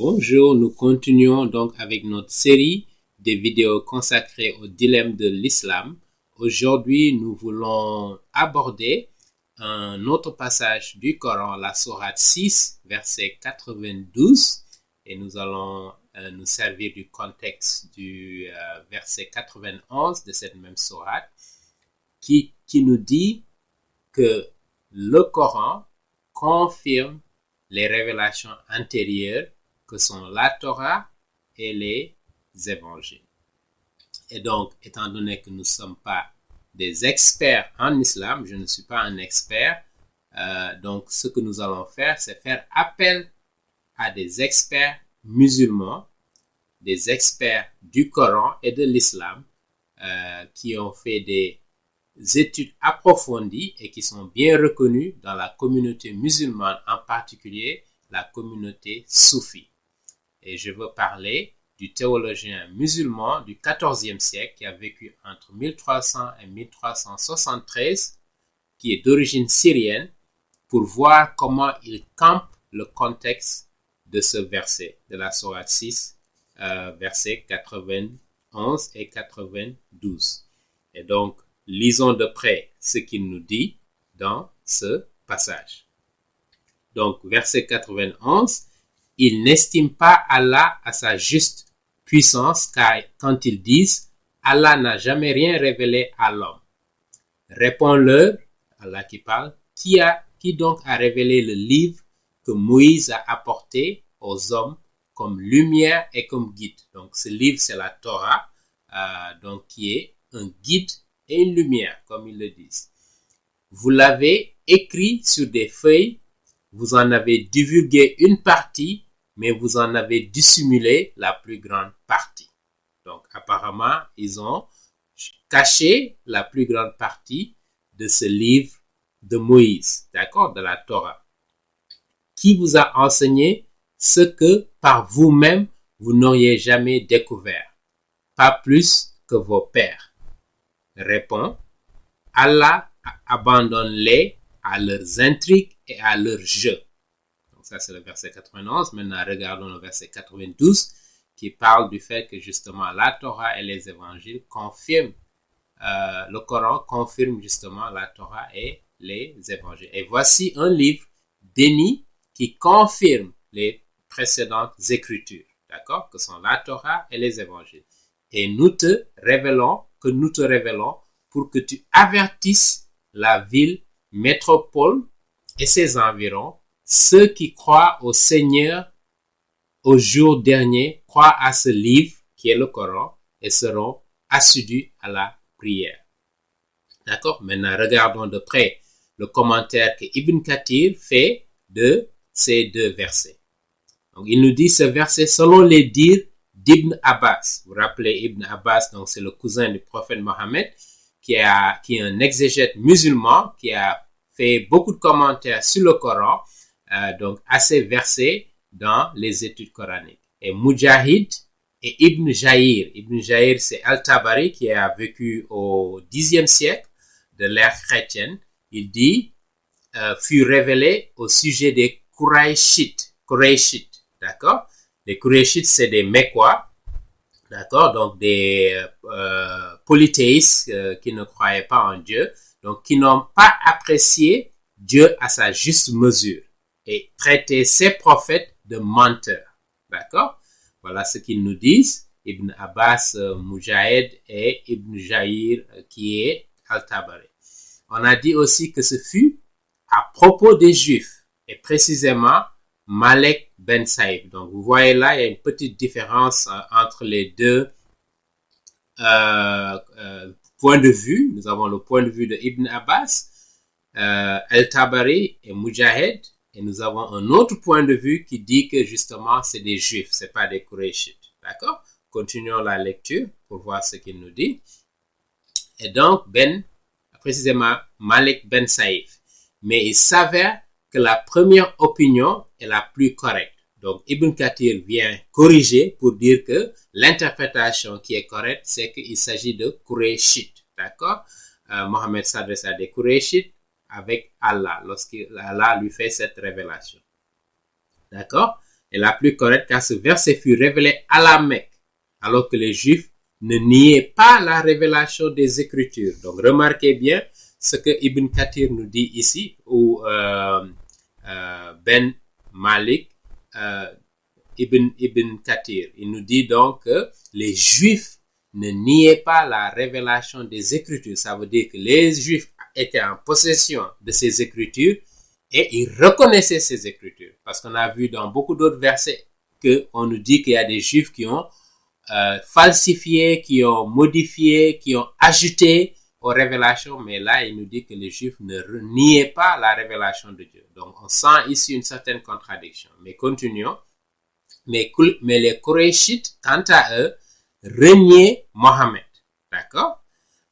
Bonjour, nous continuons donc avec notre série de vidéos consacrées au dilemme de l'islam. Aujourd'hui, nous voulons aborder un autre passage du Coran, la sourate 6, verset 92, et nous allons nous servir du contexte du verset 91 de cette même sourate, qui nous dit que le Coran confirme les révélations antérieures que sont la Torah et les évangiles. Et donc, étant donné que nous ne sommes pas des experts en islam, je ne suis pas un expert, donc ce que nous allons faire, c'est faire appel à des experts musulmans, des experts du Coran et de l'islam, qui ont fait des études approfondies et qui sont bien reconnus dans la communauté musulmane, en particulier la communauté soufie. Et je veux parler du théologien musulman du XIVe siècle qui a vécu entre 1300 et 1373, qui est d'origine syrienne, pour voir comment il campe le contexte de ce verset, de la sourate 6, versets 91 et 92. Et donc, lisons de près ce qu'il nous dit dans ce passage. Donc, verset 91, « Ils n'estiment pas Allah à sa juste puissance car quand ils disent « Allah n'a jamais rien révélé à l'homme ». Réponds-leur, Allah qui parle, qui donc a révélé le livre que Moïse a apporté aux hommes comme lumière et comme guide. Donc, ce livre, c'est la Torah, donc qui est un guide et une lumière, comme ils le disent. Vous l'avez écrit sur des feuilles, vous en avez divulgué une partie, mais vous en avez dissimulé la plus grande partie. Donc, apparemment, ils ont caché la plus grande partie de ce livre de Moïse, d'accord, de la Torah, qui vous a enseigné ce que par vous-même vous n'auriez jamais découvert, pas plus que vos pères. Répond, Allah abandonne-les à leurs intrigues et à leurs jeux. Donc ça, c'est le verset 91. Maintenant, regardons le verset 92 qui parle du fait que justement la Torah et les évangiles confirment, le Coran confirme justement la Torah et les évangiles. Et voici un livre béni qui confirme les précédentes écritures, d'accord, que sont la Torah et les évangiles. Et nous te révélons pour que tu avertisses la ville, métropole et ses environs, ceux qui croient au Seigneur au jour dernier, croient à ce livre qui est le Coran et seront assidus à la prière. D'accord? Maintenant, regardons de près le commentaire que Ibn Kathir fait de ces deux versets. Donc, il nous dit ce verset selon les dires d'Ibn Abbas. Vous vous rappelez Ibn Abbas, donc c'est le cousin du prophète Mohammed, qui est un exégète musulman, qui a fait beaucoup de commentaires sur le Coran, donc à ces versets dans les études coraniques. Et Mujahid et Ibn Jaïr. Ibn Jaïr, c'est Al-Tabari, qui a vécu au Xe siècle de l'ère chrétienne. Il dit, fut révélé au sujet des Qurayshites, d'accord? Les Qurayshites, c'est des Mécois, d'accord? Donc des polythéistes qui ne croyaient pas en Dieu, donc qui n'ont pas apprécié Dieu à sa juste mesure et traité ses prophètes de menteurs, d'accord? Voilà ce qu'ils nous disent, Ibn Abbas, Mujahid et Ibn Jaïr qui est Al-Tabari. On a dit aussi que ce fut à propos des Juifs et précisément Malek Ben Saïb. Donc vous voyez là, il y a une petite différence entre les deux points de vue. Nous avons le point de vue de Ibn Abbas, Al-Tabari et Mujahid, et nous avons un autre point de vue qui dit que justement c'est des Juifs, c'est pas des Qurayshites. D'accord? Continuons la lecture pour voir ce qu'il nous dit. Et donc précisément Malik Ben Saïf. Mais il s'avère que la première opinion est la plus correcte. Donc, Ibn Kathir vient corriger pour dire que l'interprétation qui est correcte, c'est qu'il s'agit de Qurayshites. D'accord? Mohammed s'adresse à des Qurayshites avec Allah, lorsqu'Allah lui fait cette révélation. D'accord? est la plus correcte car ce verset fut révélé à la Mecque, alors que les Juifs ne niaient pas la révélation des Écritures. Donc, remarquez bien ce que Ibn Kathir nous dit ici, ou Ben Malik, Ibn Kathir. Il nous dit donc que les Juifs ne niaient pas la révélation des Écritures. Ça veut dire que les Juifs étaient en possession de ces Écritures et ils reconnaissaient ces Écritures. Parce qu'on a vu dans beaucoup d'autres versets qu'on nous dit qu'il y a des Juifs qui ont falsifié, qui ont modifié, qui ont ajouté aux révélations, mais là, il nous dit que les Juifs ne niaient pas la révélation de Dieu. Donc, on sent ici une certaine contradiction. Mais continuons. Mais les Korachites, quant à eux, reniaient Mohammed, d'accord,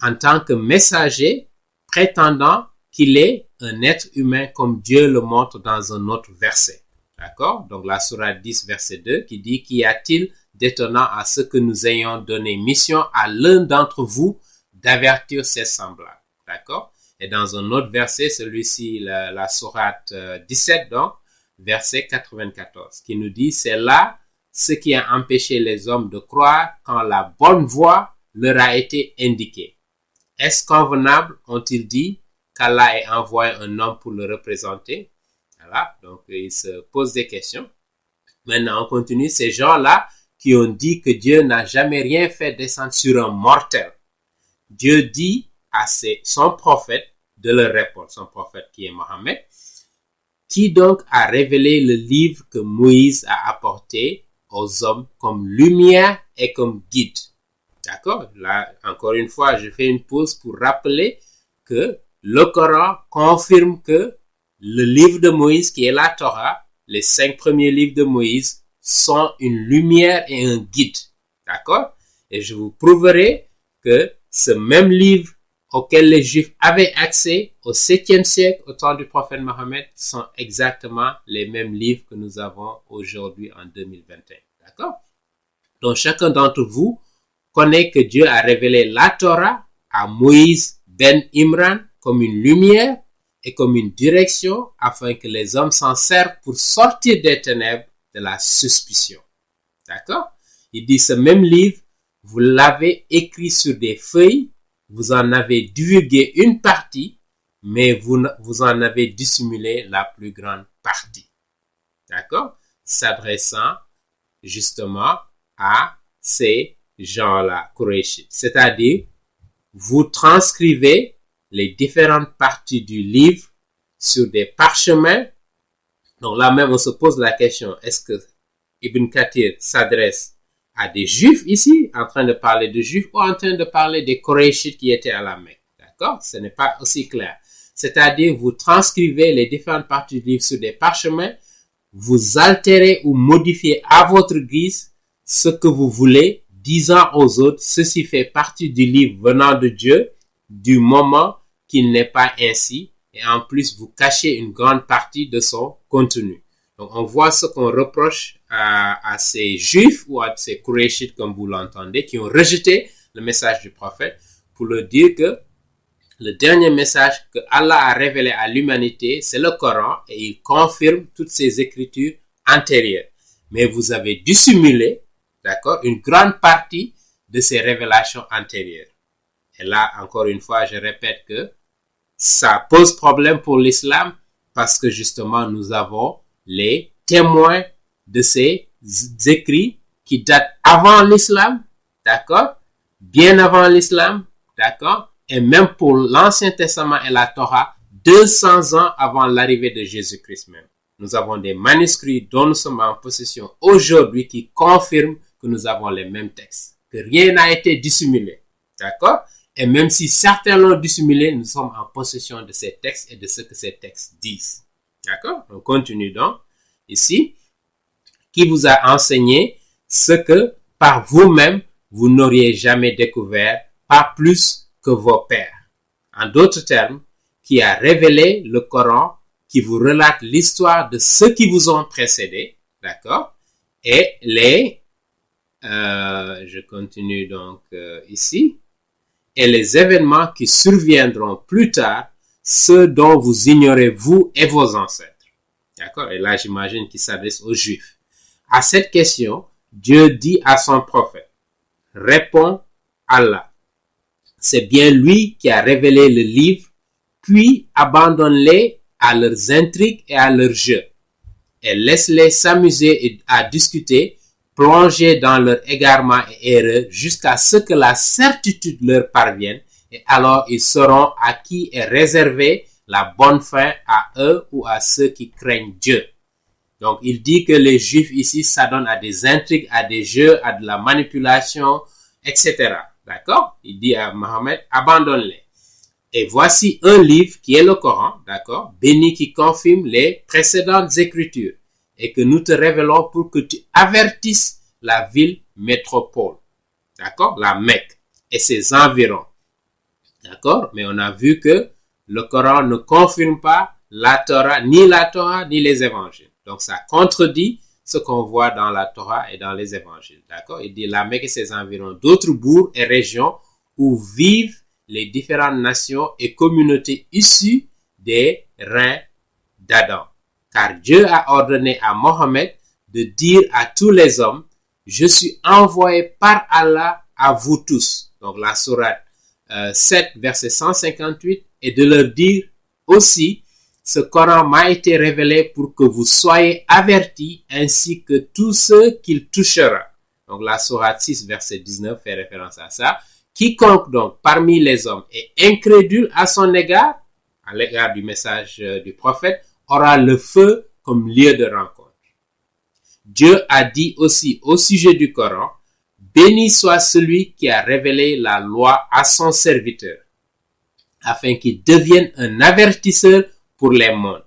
en tant que messager, prétendant qu'il est un être humain comme Dieu le montre dans un autre verset, d'accord. Donc, la sourate 10, verset 2, qui dit « Qu'y a-t-il d'étonnant à ce que nous ayons donné mission à l'un d'entre vous d'avertir ses semblables ?» D'accord. Et dans un autre verset, celui-ci, la sourate 17, donc, verset 94, qui nous dit « C'est là ce qui a empêché les hommes de croire quand la bonne voie leur a été indiquée. Est-ce convenable, ont-ils dit, qu'Allah ait envoyé un homme pour le représenter ?» Voilà, donc ils se posent des questions. Maintenant, on continue. Ces gens-là qui ont dit que Dieu n'a jamais rien fait descendre sur un mortel. Dieu dit à son prophète de leur répondre, son prophète qui est Mohammed, qui donc a révélé le livre que Moïse a apporté aux hommes comme lumière et comme guide. D'accord? Là, encore une fois, je fais une pause pour rappeler que le Coran confirme que le livre de Moïse, qui est la Torah, les 5 premiers livres de Moïse, sont une lumière et un guide. D'accord? Et je vous prouverai que ce même livre auquel les Juifs avaient accès au 7e siècle, au temps du prophète Mohammed, sont exactement les mêmes livres que nous avons aujourd'hui en 2021. D'accord? Donc, chacun d'entre vous connaît que Dieu a révélé la Torah à Moïse ben Imran comme une lumière et comme une direction afin que les hommes s'en servent pour sortir des ténèbres de la suspicion. D'accord? Il dit ce même livre, vous l'avez écrit sur des feuilles, vous en avez divulgué une partie, mais vous en avez dissimulé la plus grande partie. D'accord? S'adressant justement à ces gens-là, Korachites. C'est-à-dire, vous transcrivez les différentes parties du livre sur des parchemins. Donc là même, on se pose la question, est-ce que Ibn Kathir s'adresse à des Juifs ici, en train de parler de Juifs, ou en train de parler des Korachites qui étaient à la Mecque? D'accord? Ce n'est pas aussi clair. C'est-à-dire, vous transcrivez les différentes parties du livre sur des parchemins, vous altérez ou modifiez à votre guise ce que vous voulez, disant aux autres, ceci fait partie du livre venant de Dieu, du moment qu'il n'est pas ainsi, et en plus, vous cachez une grande partie de son contenu. Donc, on voit ce qu'on reproche à ces Juifs ou à ces Korachites, comme vous l'entendez, qui ont rejeté le message du prophète pour leur dire que le dernier message que Allah a révélé à l'humanité, c'est le Coran, et il confirme toutes ces écritures antérieures. Mais vous avez dissimulé, d'accord, une grande partie de ces révélations antérieures. Et là, encore une fois, je répète que ça pose problème pour l'islam parce que justement, nous avons les témoins de ces écrits qui datent avant l'islam, d'accord, bien avant l'islam, d'accord, et même pour l'Ancien Testament et la Torah, 200 ans avant l'arrivée de Jésus-Christ même. Nous avons des manuscrits dont nous sommes en possession aujourd'hui qui confirment que nous avons les mêmes textes, que rien n'a été dissimulé, d'accord? Et même si certains l'ont dissimulé, nous sommes en possession de ces textes et de ce que ces textes disent. D'accord? On continue donc. Ici, qui vous a enseigné ce que par vous-même, vous n'auriez jamais découvert, pas plus que vos pères. En d'autres termes, qui a révélé le Coran, qui vous relate l'histoire de ceux qui vous ont précédés. D'accord? Et je continue donc ici. Et les événements qui surviendront plus tard, ceux dont vous ignorez vous et vos ancêtres. D'accord? Et là, j'imagine qu'il s'adresse aux Juifs. À cette question, Dieu dit à son prophète, répond Allah. C'est bien lui qui a révélé le livre, puis abandonne-les à leurs intrigues et à leurs jeux, et laisse-les s'amuser à discuter, plonger dans leur égarement et erreur jusqu'à ce que la certitude leur parvienne, et alors ils sauront à qui est réservée la bonne fin, à eux ou à ceux qui craignent Dieu. Donc il dit que les Juifs ici s'adonnent à des intrigues, à des jeux, à de la manipulation, etc. D'accord? Il dit à Mohammed, abandonne-les. Et voici un livre qui est le Coran, d'accord, béni, qui confirme les précédentes écritures et que nous te révélons pour que tu avertisses la ville métropole, d'accord, la Mecque et ses environs, d'accord. Mais on a vu que le Coran ne confirme pas la Torah, ni les évangiles. Donc ça contredit ce qu'on voit dans la Torah et dans les évangiles, d'accord. Il dit la Mecque et ses environs, d'autres bourgs et régions où vivent les différentes nations et communautés issues des reins d'Adam. Car Dieu a ordonné à Mohammed de dire à tous les hommes, je suis envoyé par Allah à vous tous. Donc la sourate 7, verset 158, et de leur dire aussi, ce Coran m'a été révélé pour que vous soyez avertis ainsi que tous ceux qu'il touchera. Donc la sourate 6, verset 19 fait référence à ça. Quiconque donc parmi les hommes est incrédule à son égard, à l'égard du message du prophète, aura le feu comme lieu de rencontre. Dieu a dit aussi au sujet du Coran, béni soit celui qui a révélé la loi à son serviteur, afin qu'il devienne un avertisseur pour les mondes.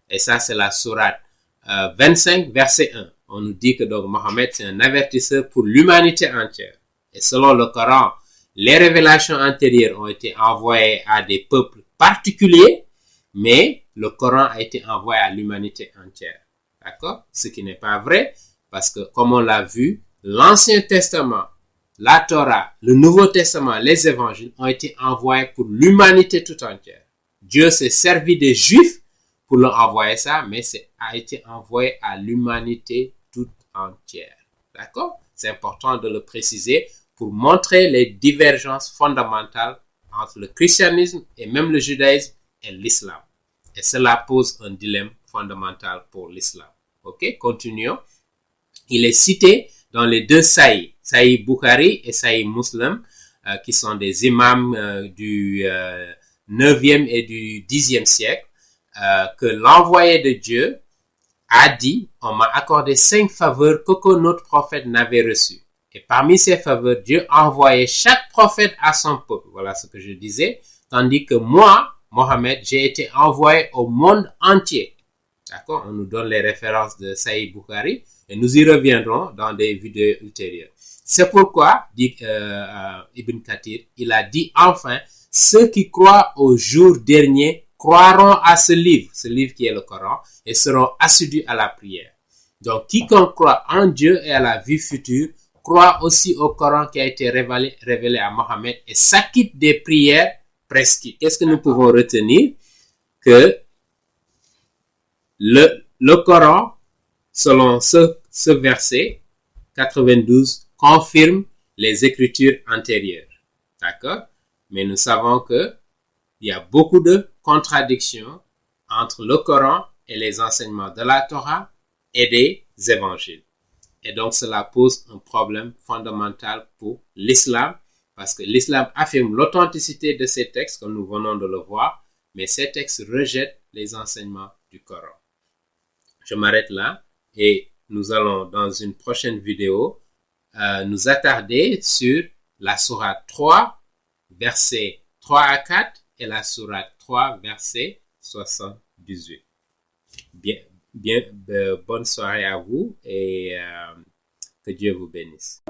Et ça, c'est la sourate 25, verset 1. On nous dit que donc Mohammed, c'est un avertisseur pour l'humanité entière. Et selon le Coran, les révélations antérieures ont été envoyées à des peuples particuliers, mais le Coran a été envoyé à l'humanité entière. D'accord? Ce qui n'est pas vrai, parce que comme on l'a vu, l'Ancien Testament, la Torah, le Nouveau Testament, les évangiles ont été envoyés pour l'humanité tout entière. Dieu s'est servi des Juifs pour leur envoyer ça, mais ça a été envoyé à l'humanité toute entière. D'accord? C'est important de le préciser pour montrer les divergences fondamentales entre le christianisme et même le judaïsme et l'islam. Et cela pose un dilemme fondamental pour l'islam. Ok, continuons. Il est cité dans les deux Sahih, Sahih Bukhari et Sahih Muslim, qui sont des imams du 9e et du 10e siècle, que l'envoyé de Dieu a dit, on m'a accordé 5 faveurs qu'aucun autre prophète n'avait reçues. Et parmi ces faveurs, Dieu a envoyé chaque prophète à son peuple. Voilà ce que je disais. Tandis que moi, Mohammed, j'ai été envoyé au monde entier. D'accord? On nous donne les références de Sahih Bukhari et nous y reviendrons dans des vidéos ultérieures. C'est pourquoi, dit Ibn Kathir, il a dit enfin, ceux qui croient au jour dernier croiront à ce livre qui est le Coran, et seront assidus à la prière. Donc, quiconque croit en Dieu et à la vie future, croit aussi au Coran qui a été révélé à Mohammed et s'acquitte des prières prescrites. Qu'est-ce que nous pouvons retenir? Que le Coran, selon ce verset 92, confirme les écritures antérieures. D'accord? Mais nous savons que il y a beaucoup de contradictions entre le Coran et les enseignements de la Torah et des évangiles. Et donc cela pose un problème fondamental pour l'islam, parce que l'islam affirme l'authenticité de ces textes, comme nous venons de le voir, mais ces textes rejettent les enseignements du Coran. Je m'arrête là et nous allons dans une prochaine vidéo nous attarder sur la sourate 3, versets 3 à 4 et la sourate 3, verset 78. Bonne soirée à vous et que Dieu vous bénisse.